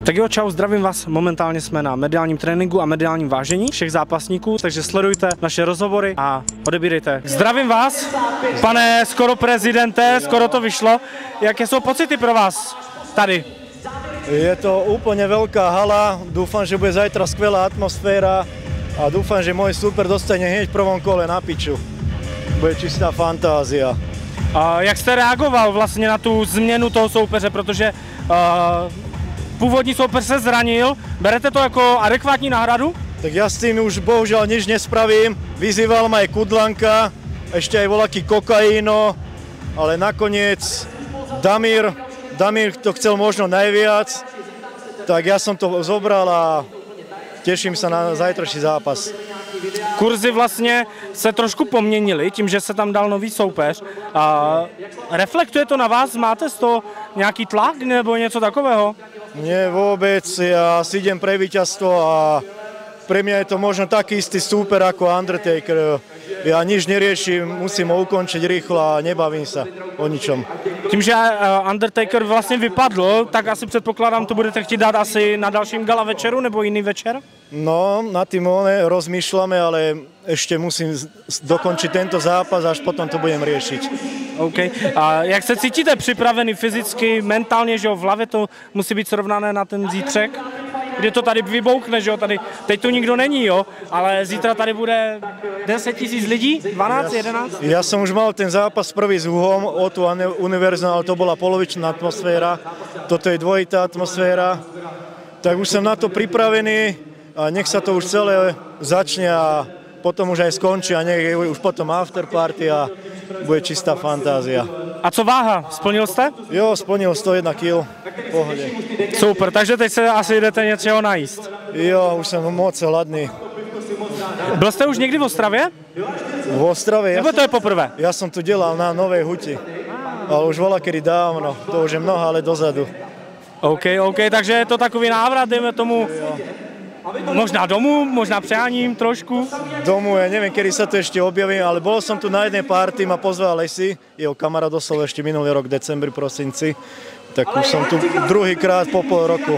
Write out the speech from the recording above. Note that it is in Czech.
Tak jo, čau, zdravím vás. Momentálně jsme na mediálním tréninku a mediálním vážení všech zápasníků, takže sledujte naše rozhovory a odebírejte. Zdravím vás, pane skoro prezidente, skoro to vyšlo. Jaké jsou pocity pro vás tady? Je to úplne veľká hala, dúfam, že bude zajtra skvelá atmosféra a dúfam, že môj súper dostane hneď v prvom kole na piču. Bude čistá fantázia. A jak jste reagoval vlastně na tu změnu toho soupeře, protože původní soupeř se zranil, berete to jako adekvátní náhradu? Tak ja s tým už bohužiaľ nič nespravím, vyzýval ma aj Kudlanka, ešte aj voľaký Kokaino, ale nakoniec Damir to chcel možno najviac, tak ja som to zobral a teším sa na zajtrajší zápas. Kurzy vlastně se trošku poměnily tím, že se tam dal nový soupeř. Reflektuje to na vás? Máte z toho nějaký tlak nebo něco takového? Nie, vôbec, ja si idem pre víťazstvo a pre mňa je to možno taký istý súper ako Undertaker. Ja nič neriešim, musím ho ukončiť rýchlo a nebavím sa o ničom. Tím, že Undertaker vlastně vypadl, tak asi předpokládám, to budete chtít dát asi na dalším gala večeru nebo jiný večer? No, na tým rozmýšľame, ale ešte musím dokončiť tento zápas, až potom to budem riešiť. OK. A jak se cítíte připravený fyzicky, mentálně, že jo, v hlavě to musí být srovnané na ten zítřek? Kdy to tady vybouchne, že jo, tady, teď tu nikdo není, jo, ale zítra tady bude 10 000 lidí, 12, 11? Ja som už mal ten zápas prvý s Huhom, o tú univerzálnu, ale to bola polovičná atmosféra, toto je dvojitá atmosféra, tak už som na to pripravený a nech sa to už celé začne a potom už aj skončí a nech je už potom afterparty a bude čistá fantázia. A co váha? Splnil jste? Jo, splnil 101 kg. V pohode. Super, takže teď se asi jdete něčeho najíst. Jo, už jsem moc hladný. Byl jste už někdy v Ostravě? V Ostrave? Nebo to je poprvé? Ja som tu delal na Novej Huti. Ale už volakedy dávno, to už je mnoho let dozadu. OK, takže je to takový návrat, dejme tomu, možná domů, možná přáním trošku. Domu, ja neviem, kedy sa tu ešte objavím, ale bol som tu na jednej party, ma pozval Lesi, jeho kamarát doslova ešte minulý rok, v decembri, prosinci. Tak už som tu druhýkrát po pol roku.